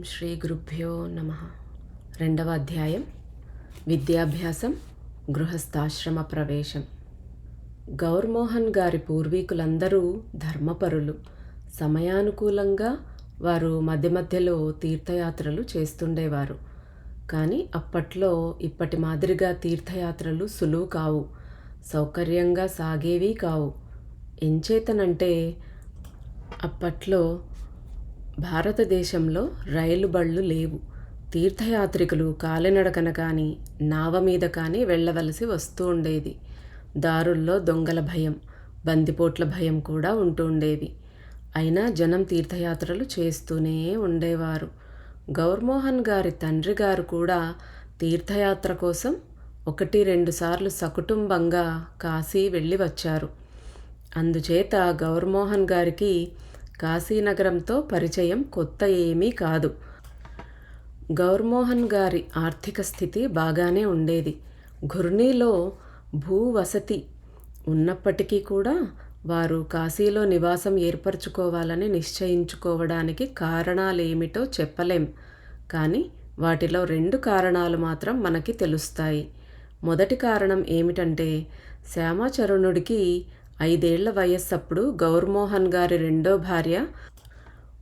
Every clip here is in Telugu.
శ్రీ గురుభ్యో నమ. రెండవ అధ్యాయం విద్యాభ్యాసం, గృహస్థాశ్రమ ప్రవేశం. గౌర్మోహన్ గారి పూర్వీకులందరూ ధర్మపరులు. సమయానుకూలంగా వారు మధ్య మధ్యలో తీర్థయాత్రలు చేస్తుండేవారు. కానీ అప్పట్లో ఇప్పటి మాదిరిగా తీర్థయాత్రలు సులువు కావు, సౌకర్యంగా సాగేవి కావు. ఎంచేతనంటే అప్పట్లో భారతదేశంలో రైలు బళ్ళు లేవు. తీర్థయాత్రికులు కాలినడకన కానీ నావ మీద కానీ వెళ్ళవలసి వస్తూ ఉండేది. దారుల్లో దొంగల భయం, బందిపోట్ల భయం కూడా ఉంటూ ఉండేవి. అయినా జనం తీర్థయాత్రలు చేస్తూనే ఉండేవారు. గౌర్మోహన్ గారి తండ్రి గారు కూడా తీర్థయాత్ర కోసం 1-2 సార్లు సకుటుంబంగా కాశీ వెళ్ళి వచ్చారు. అందుచేత గౌర్మోహన్ గారికి కాశీనగరంతో పరిచయం కొత్త ఏమీ కాదు. గౌర్మోహన్ గారి ఆర్థిక స్థితి బాగానే ఉండేది. ఘుర్నీలో భూవసతి ఉన్నప్పటికీ కూడా వారు కాశీలో నివాసం ఏర్పరచుకోవాలని నిశ్చయించుకోవడానికి కారణాలేమిటో చెప్పలేం. కానీ వాటిలో 2 కారణాలు మాత్రం మనకి తెలుస్తాయి. మొదటి కారణం ఏమిటంటే, శ్యామాచరణుడికి 5 ఏళ్ల వయస్సప్పుడు గౌర్మోహన్ గారి రెండో భార్య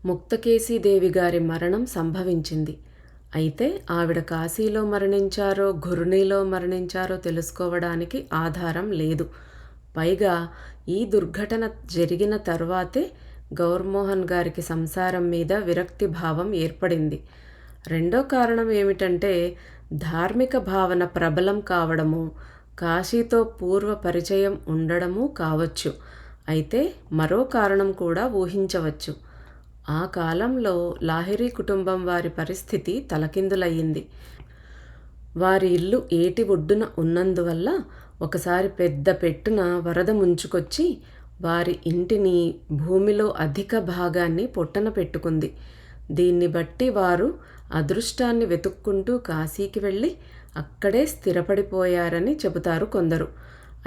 ముక్తకేశీదేవి గారి మరణం సంభవించింది. అయితే ఆవిడ కాశీలో మరణించారో ఘుర్నీలో మరణించారో తెలుసుకోవడానికి ఆధారం లేదు. పైగా ఈ దుర్ఘటన జరిగిన తర్వాతే గౌర్మోహన్ గారికి సంసారం మీద విరక్తి భావం ఏర్పడింది. రెండో కారణం ఏమిటంటే, ధార్మిక భావన ప్రబలం కావడము, కాశీతో పూర్వ పరిచయం ఉండడము కావచ్చు. అయితే మరో కారణం కూడా ఊహించవచ్చు. ఆ కాలంలో లాహిరి కుటుంబం వారి పరిస్థితి తలకిందులయ్యింది. వారి ఇల్లు ఏటి ఒడ్డున ఉన్నందువల్ల ఒకసారి పెద్ద పెట్టున వరద ముంచుకొచ్చి వారి ఇంటిని, భూమిలో అధిక భాగాన్ని పొట్టన పెట్టుకుంది. దీన్ని బట్టి వారు అదృష్టాన్ని వెతుక్కుంటూ కాశీకి వెళ్ళి అక్కడే స్థిరపడిపోయారని చెబుతారు కొందరు.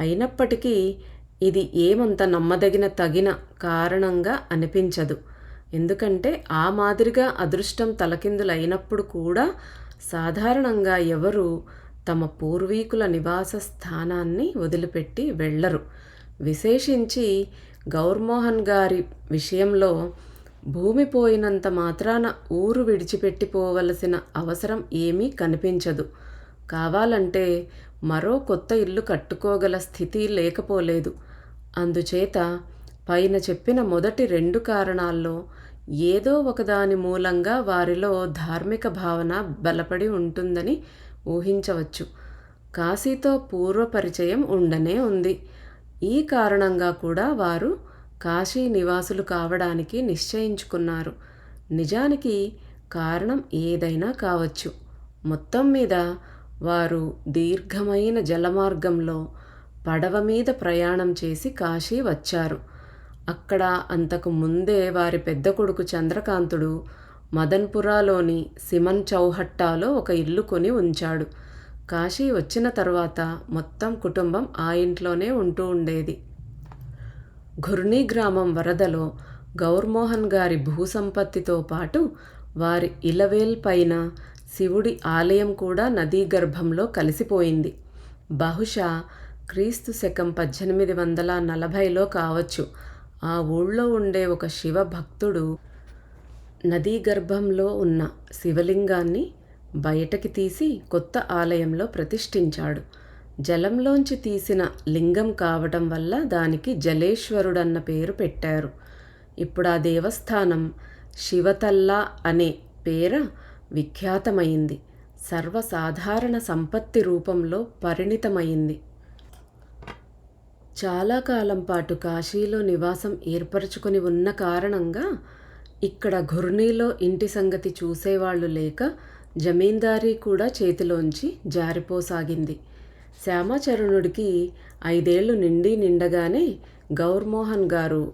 అయినప్పటికీ ఇది ఏమంత తగిన కారణంగా అనిపించదు. ఎందుకంటే ఆ మాదిరిగా అదృష్టం తలకిందులైనప్పుడు కూడా సాధారణంగా ఎవరు తమ పూర్వీకుల నివాస స్థానాన్ని వదిలిపెట్టి వెళ్ళరు. విశేషించి గౌర్మోహన్ గారి విషయంలో భూమి పోయినంత మాత్రాన ఊరు విడిచిపెట్టిపోవలసిన అవసరం ఏమీ కనిపించదు. కావాలంటే మరో కొత్త ఇల్లు కట్టుకోగల స్థితి లేకపోలేదు. అందుచేత పైన చెప్పిన మొదటి 2 కారణాల్లో ఏదో ఒకదాని మూలంగా వారిలో ధార్మిక భావన బలపడి ఉంటుందని ఊహించవచ్చు. కాశీతో పూర్వ పరిచయం ఉండనే ఉంది. ఈ కారణంగా కూడా వారు కాశీ నివాసులు కావడానికి నిశ్చయించుకున్నారు. నిజానికి కారణం ఏదైనా కావచ్చు. మొత్తం మీద వారు దీర్ఘమైన జలమార్గంలో పడవ మీద ప్రయాణం చేసి కాశీ వచ్చారు. అక్కడ అంతకు ముందే వారి పెద్ద కొడుకు చంద్రకాంతుడు మదన్పురాలోని సిమన్ చౌహట్టాలో ఒక ఇల్లు కొని ఉంచాడు. కాశీ వచ్చిన తర్వాత మొత్తం కుటుంబం ఆ ఇంట్లోనే ఉంటూ ఉండేది. ఘుర్నీ గ్రామం వరదలో గౌర్మోహన్ గారి భూసంపత్తితో పాటు వారి ఇలవేల్ పైన శివుడి ఆలయం కూడా నదీ గర్భంలో కలిసిపోయింది. బహుశా క్రీస్తు శకం 1840లో కావచ్చు. ఆ ఊళ్ళో ఉండే ఒక శివ భక్తుడు నదీ గర్భంలో ఉన్న శివలింగాన్ని బయటకి తీసి కొత్త ఆలయంలో ప్రతిష్ఠించాడు. జలంలోంచి తీసిన లింగం కావటం వల్ల దానికి జలేశ్వరుడన్న పేరు పెట్టారు. ఇప్పుడు ఆ దేవస్థానం శివతల్లా అనే పేర విఖ్యాతమైంది. సర్వసాధారణ సంపత్తి రూపంలో పరిణితమైంది. చాలా కాలం పాటు కాశీలో నివాసం ఏర్పరచుకొని ఉన్న కారణంగా ఇక్కడ ఘుర్నీలో ఇంటి సంగతి చూసేవాళ్లు లేక జమీందారీ కూడా చేతిలోంచి జారిపోసాగింది. శ్యామాచరణుడికి 5 ఏళ్లు నిండగానే గౌర్మోహన్ గారు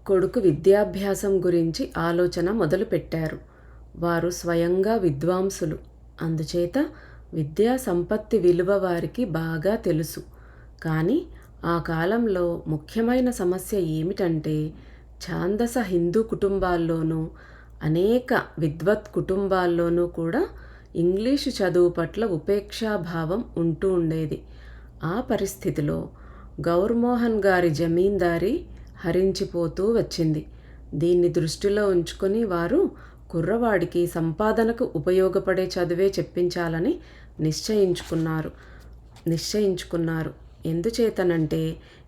కొడుకు విద్యాభ్యాసం గురించి ఆలోచన మొదలుపెట్టారు. వారు స్వయంగా విద్వాంసులు. అందుచేత విద్యా సంపత్తి విలువ వారికి బాగా తెలుసు. కానీ ఆ కాలంలో ముఖ్యమైన సమస్య ఏమిటంటే, ఛాందస హిందూ కుటుంబాల్లోనూ అనేక విద్వత్ కుటుంబాల్లోనూ కూడా ఇంగ్లీషు చదువు పట్ల ఉపేక్షాభావం ఉంటూ ఉండేది. ఆ పరిస్థితిలో గౌర్మోహన్ గారి జమీందారీ హరించిపోతూ వచ్చింది. దీన్ని దృష్టిలో ఉంచుకొని వారు కుర్రవాడికి సంపాదనకు ఉపయోగపడే చదువే చెప్పించాలని నిశ్చయించుకున్నారు. ఎందుచేతనంటే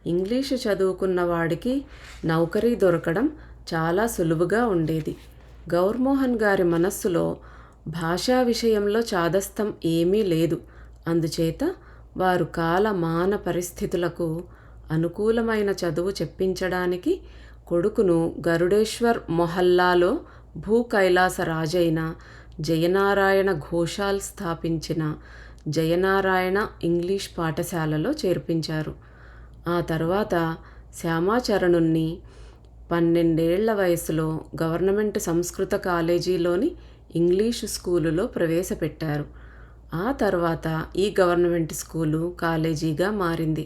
ఇంగ్లీషు చదువుకున్న వాడికి నౌకరీ దొరకడం చాలా సులువుగా ఉండేది. గౌర్మోహన్ గారి మనస్సులో భాషా విషయంలో చాదస్తం ఏమీ లేదు. అందుచేత వారు కాలమాన పరిస్థితులకు అనుకూలమైన చదువు చెప్పించడానికి కొడుకును గరుడేశ్వర్ మొహల్లాలో భూ కైలాస రాజైన జయనారాయణ ఘోషాల్ స్థాపించిన జయనారాయణ ఇంగ్లీష్ పాఠశాలలో చేర్పించారు. ఆ తర్వాత శ్యామాచరణుణ్ణి 12 ఏళ్ల వయసులో గవర్నమెంట్ సంస్కృత కాలేజీలోని ఇంగ్లీషు స్కూలులో ప్రవేశపెట్టారు. ఆ తర్వాత ఈ గవర్నమెంట్ స్కూలు కాలేజీగా మారింది.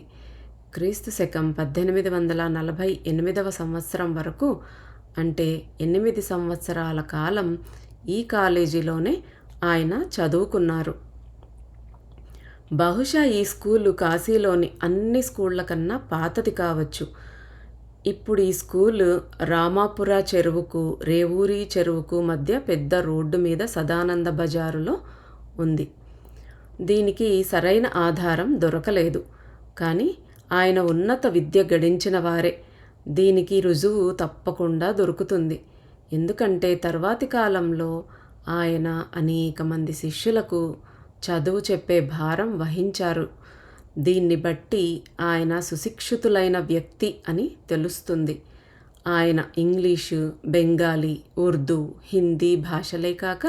క్రీస్తు శకం 1848 సంవత్సరం వరకు, అంటే 8 సంవత్సరాల కాలం ఈ కాలేజీలోనే ఆయన చదువుకున్నారు. బహుశా ఈ స్కూలు కాశీలోని అన్ని స్కూళ్ల కన్నా పాతది కావచ్చు. ఇప్పుడు ఈ స్కూలు రామాపుర చెరువుకు, రేవూరి చెరువుకు మధ్య పెద్ద రోడ్డు మీద సదానంద బజారులో ఉంది. దీనికి సరైన ఆధారం దొరకలేదు. కానీ ఆయన ఉన్నత విద్య గడించిన వారే. దీనికి రుజువు తప్పకుండా దొరుకుతుంది. ఎందుకంటే తర్వాతి కాలంలో ఆయన అనేక మంది శిష్యులకు చదువు చెప్పే భారం వహించారు. దీన్ని బట్టి ఆయన సుశిక్షితులైన వ్యక్తి అని తెలుస్తుంది. ఆయన ఇంగ్లీషు, బెంగాలీ, ఉర్దూ, హిందీ భాషలే కాక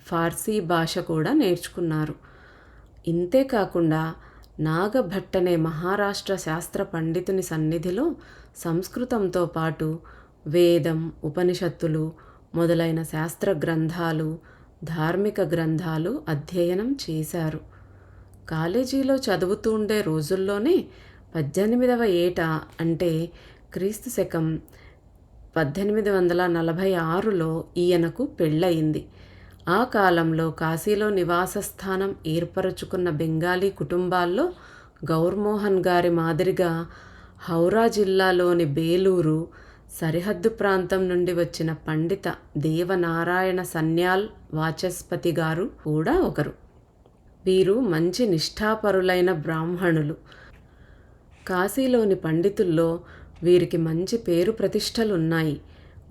ఫార్సీ భాష కూడా నేర్చుకున్నారు. ఇంతేకాకుండా నాగభట్ అనే మహారాష్ట్ర శాస్త్ర పండితుని సన్నిధిలో సంస్కృతంతో పాటు వేదం, ఉపనిషత్తులు మొదలైన శాస్త్ర గ్రంథాలు, ధార్మిక గ్రంథాలు అధ్యయనం చేశారు. కాలేజీలో చదువుతుండే రోజుల్లోనే 18వ ఏట, అంటే క్రీస్తు శకం 1846లో ఈయనకు పెళ్ళయింది. ఆ కాలంలో కాశీలో నివాస స్థానం ఏర్పరచుకున్న బెంగాలీ కుటుంబాల్లో గౌర్మోహన్ గారి మాదిరిగా హౌరా జిల్లాలోని బేలూరు సరిహద్దు ప్రాంతం నుండి వచ్చిన పండిత దేవనారాయణ సన్యాల్ వాచస్పతి గారు కూడా ఒకరు. వీరు మంచి నిష్ఠాపరులైన బ్రాహ్మణులు. కాశీలోని పండితుల్లో వీరికి మంచి పేరు ప్రతిష్టలున్నాయి.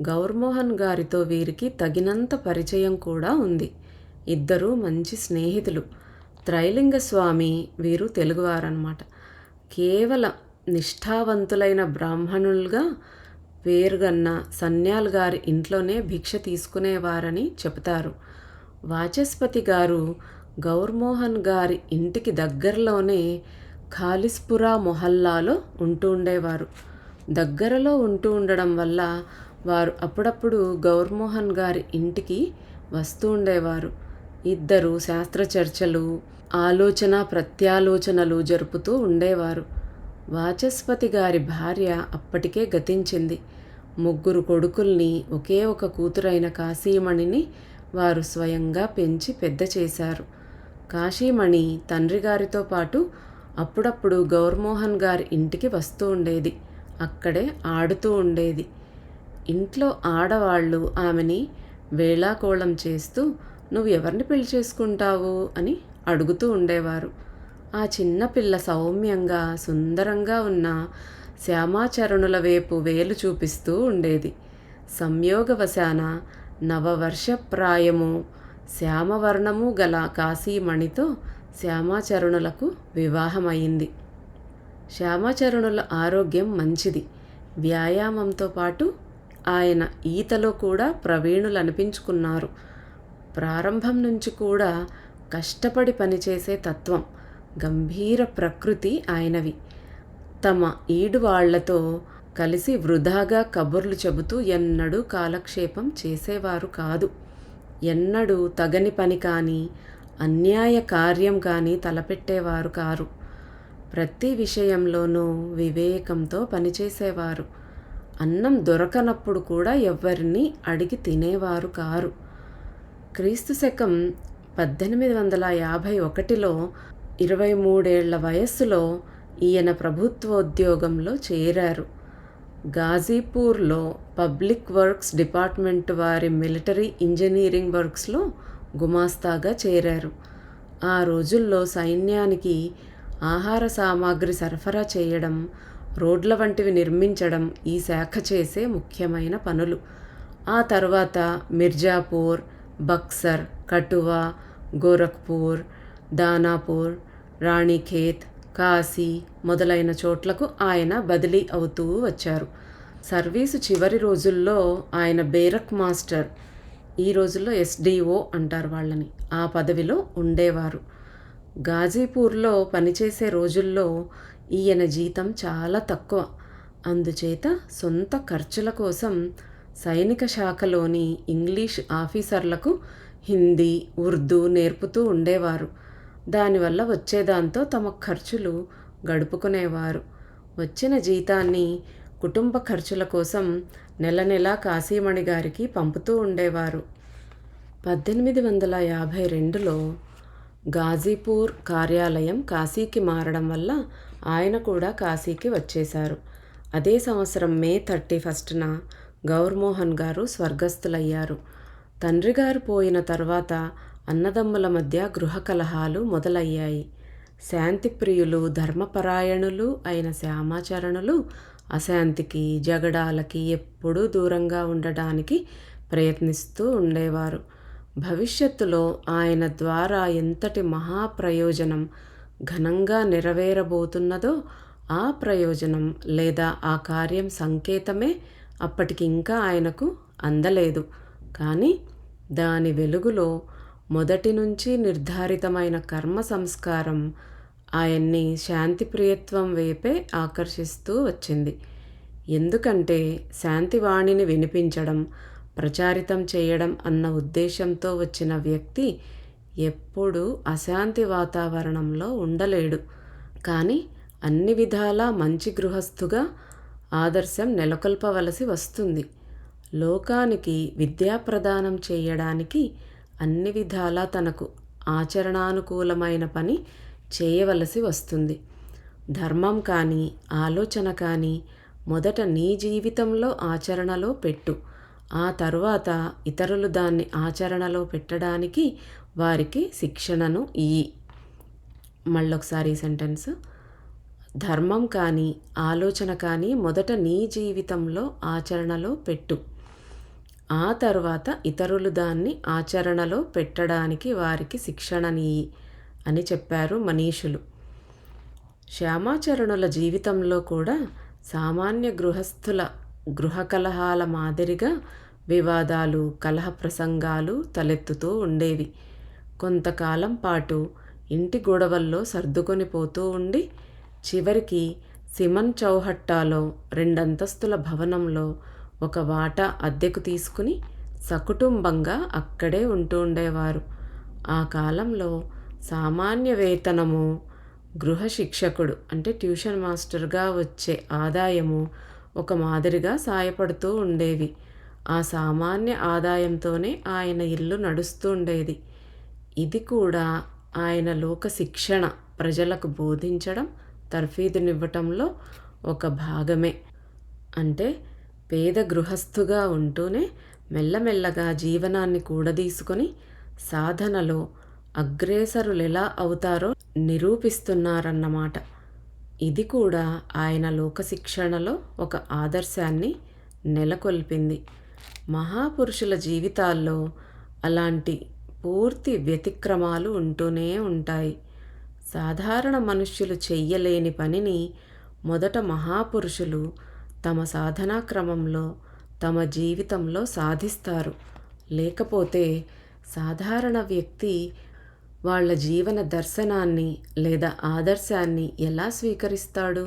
గౌర్మోహన్ గారితో వీరికి తగినంత పరిచయం కూడా ఉంది. ఇద్దరూ మంచి స్నేహితులు. త్రైలింగ స్వామి వీరు తెలుగువారన్నమాట. కేవల నిష్ఠావంతులైన బ్రాహ్మణులుగా పేరుగన్న సన్యాల్ గారి ఇంట్లోనే భిక్ష తీసుకునేవారని చెబుతారు. వాచస్పతి గారు గౌర్మోహన్ గారి ఇంటికి దగ్గరలోనే ఖాలిస్పురా మొహల్లాలో ఉంటూ ఉండేవారు. దగ్గరలో ఉంటూ ఉండడం వల్ల వారు అప్పుడప్పుడు గౌర్మోహన్ గారి ఇంటికి వస్తూ ఉండేవారు. ఇద్దరు శాస్త్ర చర్చలు, ఆలోచన ప్రత్యాలోచనలు జరుపుతూ ఉండేవారు. వాచస్పతి గారి భార్య అప్పటికే గతించింది. 3 కొడుకుల్ని, ఒకే ఒక కూతురైన కాశీమణిని వారు స్వయంగా పెంచి పెద్ద చేశారు. కాశీమణి తండ్రి గారితో పాటు అప్పుడప్పుడు గౌర్మోహన్ గారి ఇంటికి వస్తూ ఉండేది. అక్కడే ఆడుతూ ఉండేది. ఇంట్లో ఆడవాళ్ళు ఆమెని వేళాకోళం చేస్తూ, "నువ్వు ఎవరిని పెళ్లి చేసుకుంటావు?" అని అడుగుతూ ఉండేవారు. ఆ చిన్నపిల్ల సౌమ్యంగా, సుందరంగా ఉన్న శ్యామాచరణుల వైపు వేలు చూపిస్తూ ఉండేది. సంయోగవశాన నవవర్షప్రాయము, శ్యామవర్ణము గల కాశీమణితో శ్యామాచరణులకు వివాహమైంది. శ్యామాచరణుల ఆరోగ్యం మంచిది. వ్యాయామంతో పాటు ఆయన ఈతలో కూడా ప్రవీణులనిపించుకున్నారు. ప్రారంభం నుంచి కూడా కష్టపడి పనిచేసే తత్వం, గంభీర ప్రకృతి ఆయనవి. తమ ఈడువాళ్లతో కలిసి వృధాగా కబుర్లు చెబుతూ ఎన్నడూ కాలక్షేపం చేసేవారు కాదు. ఎన్నడూ తగని పని కానీ, అన్యాయ కార్యం కానీ తలపెట్టేవారు కారు. ప్రతి విషయంలోనూ వివేకంతో పనిచేసేవారు. అన్నం దొరకనప్పుడు కూడా ఎవ్వరిని అడిగి తినేవారు కారు. క్రీస్తు శకం 1851లో 23 వయస్సులో ఈయన ప్రభుత్వోద్యోగంలో చేరారు. గాజీపూర్లో పబ్లిక్ వర్క్స్ డిపార్ట్మెంట్ వారి మిలిటరీ ఇంజనీరింగ్ వర్క్స్లో గుమాస్తాగా చేరారు. ఆ రోజుల్లో సైన్యానికి ఆహార సామాగ్రి సరఫరా చేయడం, రోడ్ల వంటివి నిర్మించడం ఈ శాఖ చేసే ముఖ్యమైన పనులు. ఆ తర్వాత మిర్జాపూర్, బక్సర్, కటువా, గోరఖ్పూర్, దానాపూర్, రాణిఖేత్, కాశీ మొదలైన చోట్లకు ఆయన బదిలీ అవుతూ వచ్చారు. సర్వీసు చివరి రోజుల్లో ఆయన బేరక్ మాస్టర్, ఈ రోజుల్లో SDO అంటారు వాళ్ళని, ఆ పదవిలో ఉండేవారు. గాజీపూర్లో పనిచేసే రోజుల్లో ఈయన జీతం చాలా తక్కువ. అందుచేత సొంత ఖర్చుల కోసం సైనిక శాఖలోని ఇంగ్లీష్ ఆఫీసర్లకు హిందీ, ఉర్దూ నేర్పుతూ ఉండేవారు. దానివల్ల వచ్చేదాంతో తమ ఖర్చులు గడుపుకునేవారు. వచ్చిన జీతాన్ని కుటుంబ ఖర్చుల కోసం నెల నెలా కాశీమణి గారికి పంపుతూ ఉండేవారు. 1852లో గాజీపూర్ కార్యాలయం కాశీకి మారడం వల్ల ఆయన కూడా కాశీకి వచ్చేశారు. అదే సంవత్సరం మే 31న గౌర్మోహన్ గారు స్వర్గస్థులయ్యారు. తండ్రి గారు పోయిన తర్వాత అన్నదమ్ముల మధ్య గృహ కలహాలు మొదలయ్యాయి. శాంతిప్రియులు, ధర్మపరాయణులు అయిన శ్యామాచరణులు అశాంతికి, జగడాలకి ఎప్పుడూ దూరంగా ఉండడానికి ప్రయత్నిస్తూ ఉండేవారు. భవిష్యత్తులో ఆయన ద్వారా ఎంతటి మహాప్రయోజనం ఘనంగా నెరవేరబోతున్నదో ఆ ప్రయోజనం లేదా ఆ కార్యం సంకేతమే అప్పటికి ఇంకా ఆయనకు అందలేదు. కానీ దాని వెలుగులో మొదటి నుంచి నిర్ధారితమైన కర్మ సంస్కారం ఆయన్ని శాంతిప్రియత్వం వైపే ఆకర్షిస్తూ వచ్చింది. ఎందుకంటే శాంతివాణిని వినిపించడం, ప్రచారితం చేయడం అన్న ఉద్దేశంతో వచ్చిన వ్యక్తి ఎప్పుడూ అశాంతి వాతావరణంలో ఉండలేడు. కానీ అన్ని విధాలా మంచి గృహస్థుగా ఆదర్శం నెలకొల్పవలసి వస్తుంది. లోకానికి విద్యాప్రదానం చేయడానికి అన్ని విధాలా తనకు ఆచరణానుకూలమైన పని చేయవలసి వస్తుంది. ధర్మం కానీ, ఆలోచన కానీ మొదట నీ జీవితంలో ఆచరణలో పెట్టు. ఆ తరువాత ఇతరులు దాన్ని ఆచరణలో పెట్టడానికి వారికి శిక్షణను ఇయ్యి. మళ్ళొకసారి ఈ సెంటెన్స్. ధర్మం కానీ, ఆలోచన కానీ మొదట నీ జీవితంలో ఆచరణలో పెట్టు. ఆ తరువాత ఇతరులు దాన్ని ఆచరణలో పెట్టడానికి వారికి శిక్షణనియ్యి అని చెప్పారు మనీషులు. శ్యామాచరణుల జీవితంలో కూడా సామాన్య గృహస్థుల గృహ కలహాల మాదిరిగా వివాదాలు, కలహ ప్రసంగాలు తలెత్తుతూ ఉండేవి. కొంతకాలం పాటు ఇంటి గొడవల్లో సర్దుకొని పోతూ ఉండి చివరికి సిమన్ చౌహట్టాలో 2 అంతస్తుల భవనంలో ఒక వాటా అద్దెకు తీసుకుని సకుటుంబంగా అక్కడే ఉంటూ ఉండేవారు. ఆ కాలంలో సామాన్య వేతనము, గృహ శిక్షకుడు అంటే ట్యూషన్ మాస్టర్గా వచ్చే ఆదాయము ఒక మాదిరిగా సాయపడుతూ ఉండేవి. ఆ సామాన్య ఆదాయంతోనే ఆయన ఇల్లు నడుస్తూ ఉండేది. ఇది కూడా ఆయన లోక శిక్షణ, ప్రజలకు బోధించడం, తర్ఫీదునివ్వటంలో ఒక భాగమే. అంటే పేద గృహస్థుగా ఉంటూనే మెల్లమెల్లగా జీవనాన్ని కూడదీసుకొని సాధనలో అగ్రేసరులెలా అవుతారో నిరూపిస్తున్నారన్నమాట. ఇది కూడా ఆయన లోకశిక్షణలో ఒక ఆదర్శాన్ని నెలకొల్పింది. మహాపురుషుల జీవితాల్లో అలాంటి పూర్తి వ్యతిక్రమాలు ఉంటూనే ఉంటాయి. సాధారణ మనుష్యులు చెయ్యలేని పనిని మొదట మహాపురుషులు తమ సాధనా క్రమంలో, తమ జీవితంలో సాధిస్తారు. లేకపోతే సాధారణ వ్యక్తి వాళ్ళ జీవన దర్శనాన్ని లేదా ఆదర్శాన్ని ఎలా స్వీకరిస్తాడు?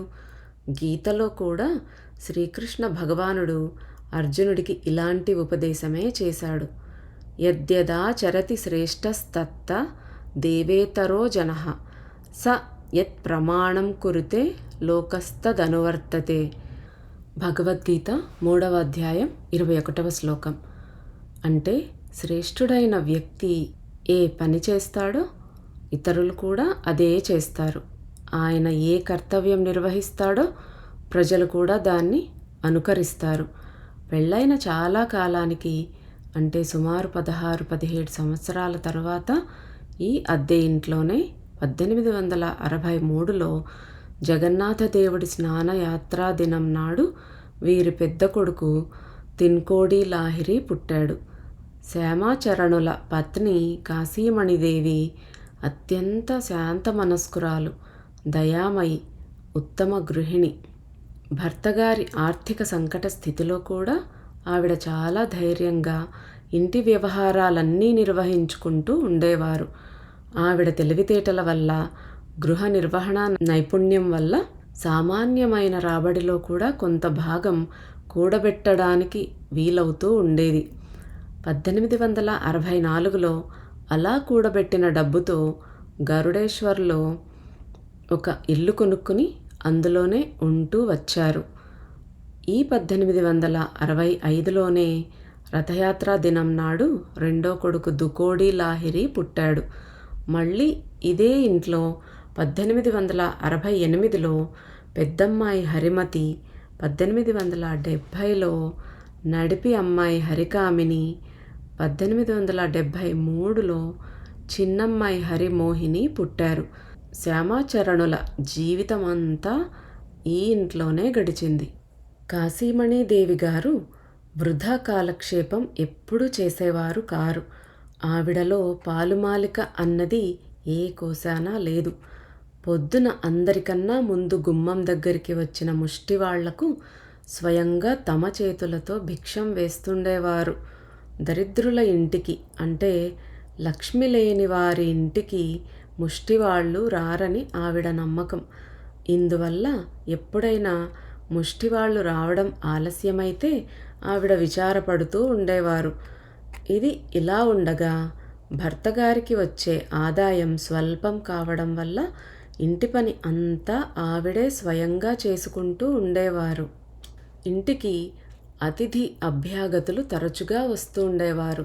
గీతలో కూడా శ్రీకృష్ణ భగవానుడు అర్జునుడికి ఇలాంటి ఉపదేశమే చేశాడు. యద్యదాచరతి శ్రేష్టస్తత్త దేవేతరో జనః స యత్ ప్రమాణం కురుతే లోకస్తదనువర్తతే. భగవద్గీత 3వ అధ్యాయం 21వ శ్లోకం. అంటే శ్రేష్ఠుడైన వ్యక్తి ఏ పని చేస్తాడో ఇతరులు కూడా అదే చేస్తారు. ఆయన ఏ కర్తవ్యం నిర్వహిస్తాడో ప్రజలు కూడా దాన్ని అనుకరిస్తారు. పెళ్ళైన చాలా కాలానికి, అంటే సుమారు 16-17 సంవత్సరాల తర్వాత ఈ అద్దె ఇంట్లోనే 1863లో జగన్నాథ దేవుడి స్నానయాత్రా దినం నాడు వీరి పెద్ద కొడుకు తిన్కోడి లాహిరి పుట్టాడు. శ్యామాచరణుల పత్ని కాశీమణిదేవి అత్యంత శాంత మనస్కురాలు, దయామయి, ఉత్తమ గృహిణి. భర్తగారి ఆర్థిక సంకట స్థితిలో కూడా ఆవిడ చాలా ధైర్యంగా ఇంటి వ్యవహారాలన్నీ నిర్వహించుకుంటూ ఉండేవారు. ఆవిడ తెలివితేటల వల్ల, గృహ నిర్వహణ నైపుణ్యం వల్ల సామాన్యమైన రాబడిలో కూడా కొంత భాగం కూడబెట్టడానికి వీలవుతూ ఉండేది. 1864లో అలా కూడబెట్టిన డబ్బుతో గరుడేశ్వర్లో ఒక ఇల్లు కొనుక్కుని అందులోనే ఉంటూ వచ్చారు. ఈ 1865లోనే రథయాత్రా దినం నాడు రెండో కొడుకు దుకోడి లాహిరి పుట్టాడు. మళ్ళీ ఇదే ఇంట్లో 1868లో పెద్దమ్మాయి హరిమతి, 1870లో నడిపి అమ్మాయి హరికామిని, 1873లో చిన్నమ్మాయి హరిమోహిని పుట్టారు. శ్యామాచరణుల జీవితం అంతా ఈ ఇంట్లోనే గడిచింది. కాశీమణిదేవి గారు వృధా కాలక్షేపం ఎప్పుడూ చేసేవారు కారు. ఆవిడలో పాలుమాలిక అన్నది ఏ కోశానా లేదు. పొద్దున అందరికన్నా ముందు గుమ్మం దగ్గరికి వచ్చిన ముష్టివాళ్లకు స్వయంగా తమ చేతులతో భిక్షం వేస్తుండేవారు. దరిద్రుల ఇంటికి, అంటే లక్ష్మి లేని వారి ఇంటికి ముష్టివాళ్ళు రారని ఆవిడ నమ్మకం. ఇందువల్ల ఎప్పుడైనా ముష్టివాళ్ళు రావడం ఆలస్యమైతే ఆవిడ విచారపడుతూ ఉండేవారు. ఇది ఇలా ఉండగా భర్తగారికి వచ్చే ఆదాయం స్వల్పం కావడం వల్ల ఇంటి పని అంతా ఆవిడే స్వయంగా చేసుకుంటూ ఉండేవారు. ఇంటికి అతిథి అభ్యాగతులు తరచుగా వస్తూ ఉండేవారు.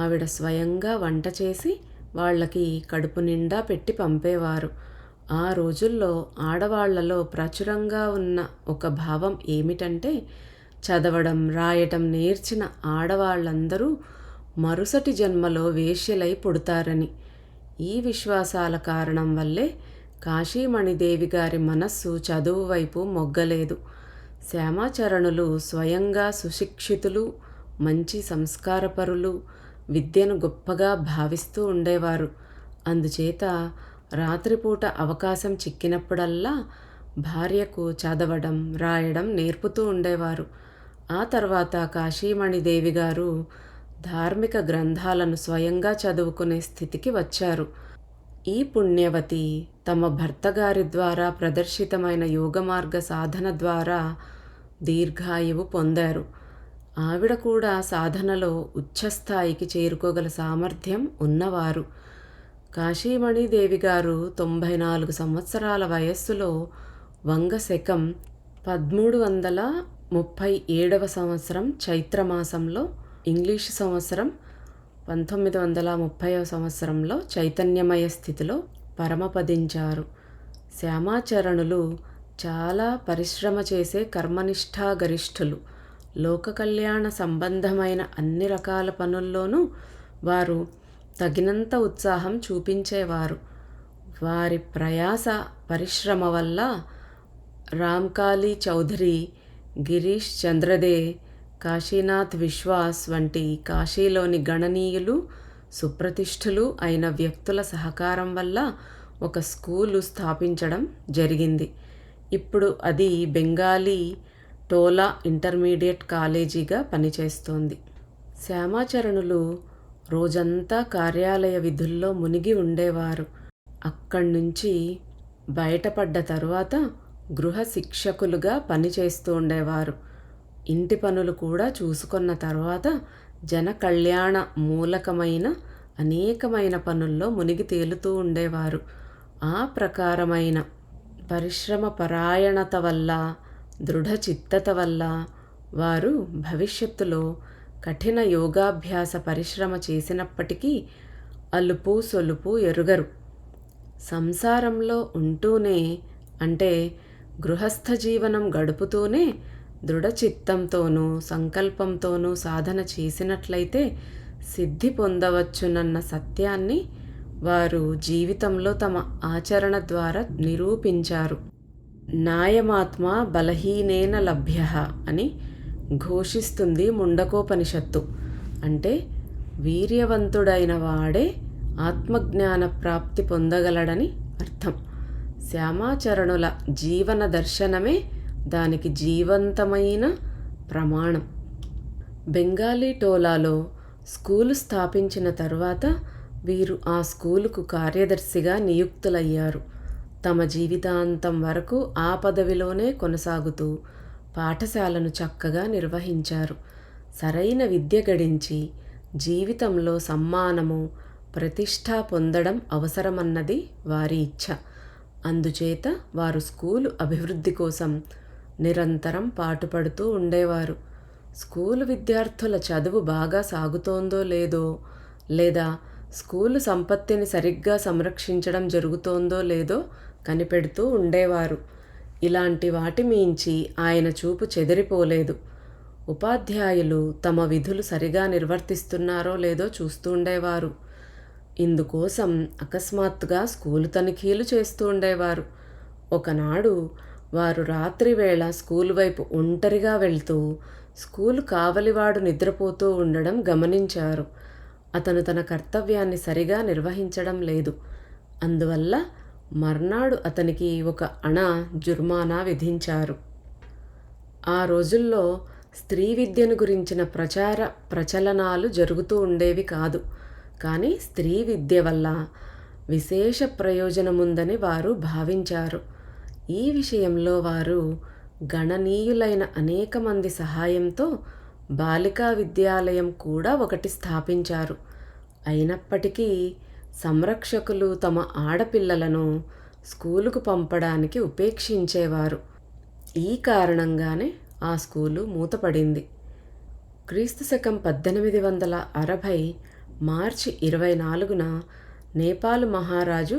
ఆవిడ స్వయంగా వంట చేసి వాళ్ళకి కడుపు నిండా పెట్టి పంపేవారు. ఆ రోజుల్లో ఆడవాళ్లలో ప్రాచుర్యంగా ఉన్న ఒక భావం ఏమిటంటే, చదవడం రాయటం నేర్చిన ఆడవాళ్ళందరూ మరుసటి జన్మలో వేశ్యలై పుడతారని. ఈ విశ్వాసాల కారణం వల్లే కాశీమణిదేవి గారి మనస్సు చదువు వైపు మొగ్గలేదు. శ్యామాచరణులు స్వయంగా సుశిక్షితులు, మంచి సంస్కారపరులు, విద్యను గొప్పగా భావిస్తూ ఉండేవారు. అందుచేత రాత్రిపూట అవకాశం చిక్కినప్పుడల్లా భార్యకు చదవడం రాయడం నేర్పుతూ ఉండేవారు. ఆ తర్వాత కాశీమణిదేవి గారు ధార్మిక గ్రంథాలను స్వయంగా చదువుకునే స్థితికి వచ్చారు. ఈ పుణ్యవతి తమ భర్తగారి ద్వారా ప్రదర్శితమైన యోగమార్గ సాధన ద్వారా దీర్ఘాయువు పొందారు. ఆవిడ కూడా సాధనలో ఉచ్ఛస్థాయికి చేరుకోగల సామర్థ్యం ఉన్నవారు. కాశీమణిదేవి గారు 94 సంవత్సరాల వయస్సులో వంగశకం 1337వ సంవత్సరం చైత్రమాసంలో, ఇంగ్లీషు సంవత్సరం 1930వ సంవత్సరంలో చైతన్యమయ స్థితిలో పరమపదించారు. శ్యామాచరణులు చాలా పరిశ్రమ చేసే కర్మనిష్ఠాగరిష్ఠులు. లోక కళ్యాణ సంబంధమైన అన్ని రకాల పనుల్లోనూ వారు తగినంత ఉత్సాహం చూపించేవారు. వారి ప్రయాస పరిశ్రమ వల్ల రామ్కాళీ చౌధరి, గిరీష్ చంద్రదే, కాశీనాథ్ విశ్వాస్ వంటి కాశీలోని గణనీయులు, సుప్రతిష్ఠులు అయిన వ్యక్తుల సహకారం వల్ల ఒక స్కూలు స్థాపించడం జరిగింది. ఇప్పుడు అది బెంగాలీ టోలా ఇంటర్మీడియట్ కాలేజీగా పనిచేస్తోంది. శ్యామాచరణులు రోజంతా కార్యాలయ విధుల్లో మునిగి ఉండేవారు. అక్కడి నుంచి బయటపడ్డ తరువాత గృహ శిక్షకులుగా పనిచేస్తూ ఉండేవారు. ఇంటి పనులు కూడా చూసుకున్న తర్వాత జన కళ్యాణ మూలకమైన అనేకమైన పనుల్లో మునిగి తేలుతూ ఉండేవారు. ఆ ప్రకారమైన పరిశ్రమ పరాయణత వల్ల దృఢ చిత్తత వల్ల వారు భవిష్యత్తులో కఠిన యోగాభ్యాస పరిశ్రమ చేసినప్పటికీ అలుపు సొలుపు ఎరుగరు. సంసారంలో ఉంటూనే, అంటే గృహస్థ జీవనం గడుపుతూనే దృఢచిత్తంతోనూ సంకల్పంతోనూ సాధన చేసినట్లయితే సిద్ధి పొందవచ్చునన్న సత్యాన్ని వారు జీవితంలో తమ ఆచరణ ద్వారా నిరూపించారు. నాయమాత్మ బలహీనేన లభ్య అని ఘోషిస్తుంది ముండకోపనిషత్తు. అంటే వీర్యవంతుడైన వాడే ఆత్మజ్ఞాన ప్రాప్తి పొందగలడని అర్థం. శ్యామాచరణుల జీవన దర్శనమే దానికి జీవంతమైన ప్రమాణం. బెంగాలీ టోలాలో స్కూలు స్థాపించిన తరువాత వీరు ఆ స్కూలుకు కార్యదర్శిగా నియుక్తులయ్యారు. తమ జీవితాంతం వరకు ఆ పదవిలోనే కొనసాగుతూ పాఠశాలను చక్కగా నిర్వహించారు. సరైన విద్య గడించి జీవితంలో సమ్మానము, ప్రతిష్ట పొందడం అవసరమన్నది వారి ఇచ్ఛ. అందుచేత వారు స్కూలు అభివృద్ధి కోసం నిరంతరం పాటుపడుతూ ఉండేవారు. స్కూలు విద్యార్థుల చదువు బాగా సాగుతోందో లేదో, లేదా స్కూలు సంపత్తిని సరిగ్గా సంరక్షించడం జరుగుతోందో లేదో కనిపెడుతూ ఉండేవారు. ఇలాంటి వాటి మించి ఆయన చూపు చెదిరిపోలేదు. ఉపాధ్యాయులు తమ విధులు సరిగా నిర్వర్తిస్తున్నారో లేదో చూస్తూ ఉండేవారు. ఇందుకోసం అకస్మాత్తుగా స్కూలు తనిఖీలు చేస్తూ ఉండేవారు. ఒకనాడు వారు రాత్రివేళ స్కూలు వైపు ఒంటరిగా వెళ్తూ స్కూలు కావలివాడు నిద్రపోతూ ఉండడం గమనించారు. అతను తన కర్తవ్యాన్ని సరిగా నిర్వహించడం లేదు. అందువల్ల మర్నాడు అతనికి 1 అణ జుర్మానా విధించారు. ఆ రోజుల్లో స్త్రీ విద్యను గురించిన ప్రచలనాలు జరుగుతూ ఉండేవి కాదు. కానీ స్త్రీ విద్య వల్ల విశేష ప్రయోజనముందని వారు భావించారు. ఈ విషయంలో వారు గణనీయులైన అనేక మంది సహాయంతో బాలికా విద్యాలయం కూడా ఒకటి స్థాపించారు. అయినప్పటికీ సంరక్షకులు తమ ఆడపిల్లలను స్కూలుకు పంపడానికి ఉపేక్షించేవారు. ఈ కారణంగానే ఆ స్కూలు మూతపడింది. క్రీస్తుశకం 1860 మార్చి 24న నేపాల్ మహారాజు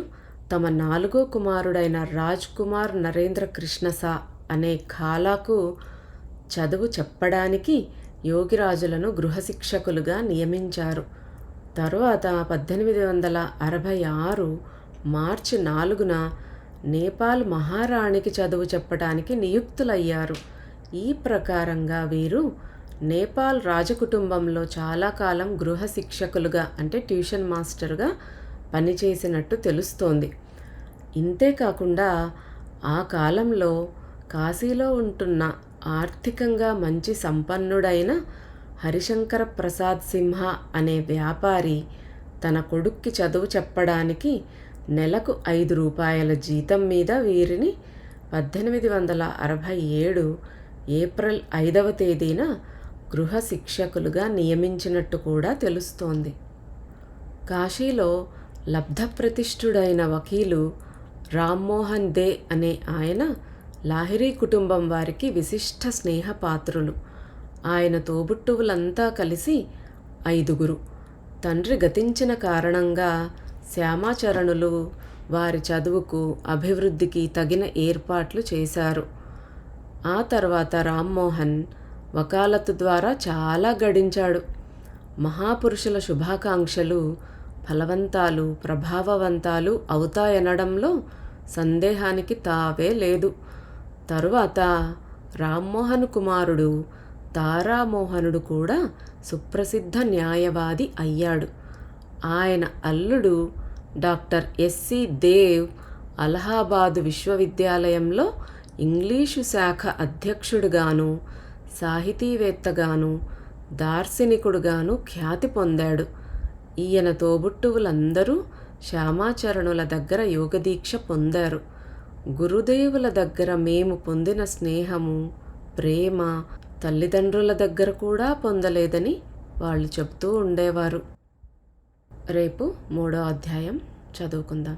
తమ 4వ కుమారుడైన రాజ్ కుమార్ నరేంద్ర కృష్ణసా అనే ఖాలాకు చదువు చెప్పడానికి యోగిరాజులను గృహశిక్షకులుగా నియమించారు. తరువాత 1866 మార్చి 4న నేపాల్ మహారాణికి చదువు చెప్పడానికి నియుక్తులయ్యారు. ఈ ప్రకారంగా వీరు నేపాల్ రాజకుటుంబంలో చాలా కాలం గృహ శిక్షకులుగా, అంటే ట్యూషన్ మాస్టర్గా పనిచేసినట్టు తెలుస్తోంది. ఇంతేకాకుండా ఆ కాలంలో కాశీలో ఉంటున్న ఆర్థికంగా మంచి సంపన్నుడైన హరిశంకర ప్రసాద్ సింహ అనే వ్యాపారి తన కొడుక్కి చదువు చెప్పడానికి నెలకు 5 రూపాయల జీతం మీద వీరిని 1867 ఏప్రిల్ 5వ తేదీన గృహ శిక్షకులుగా నియమించినట్టు కూడా తెలుస్తోంది. కాశీలో లబ్ధప్రతిష్ఠుడైన వకీలు రామ్మోహన్ దే అనే ఆయన లాహిరీ కుటుంబం వారికి విశిష్ట స్నేహపాత్రులు. ఆయన తోబుట్టువులంతా కలిసి 5గురు. తండ్రి గతించిన కారణంగా శ్యామాచరణులు వారి చదువుకు, అభివృద్ధికి తగిన ఏర్పాట్లు చేశారు. ఆ తర్వాత రామ్మోహన్ వకాలతు ద్వారా చాలా గడించాడు. మహాపురుషుల శుభాకాంక్షలు ఫలవంతాలు, ప్రభావవంతాలు అవుతాయనడంలో సందేహానికి తావే లేదు. తరువాత రామ్మోహన్ కుమారుడు తారామోహనుడు కూడా సుప్రసిద్ధ న్యాయవాది అయ్యాడు. ఆయన అల్లుడు డాక్టర్ ఎస్సి దేవ్ అలహాబాదు విశ్వవిద్యాలయంలో ఇంగ్లీషు శాఖ అధ్యక్షుడుగాను, సాహితీవేత్తగాను, దార్శనికుడుగాను ఖ్యాతి పొందాడు. ఈయన తోబుట్టువులందరూ శ్యామాచరణుల దగ్గర యోగదీక్ష పొందారు. గురుదేవుల దగ్గర మేము పొందిన స్నేహము, ప్రేమ తల్లిదండ్రుల దగ్గర కూడా పొందలేదని వాళ్ళు చెప్తూ ఉండేవారు. రేపు 3వ అధ్యాయం చదువుకుందాం.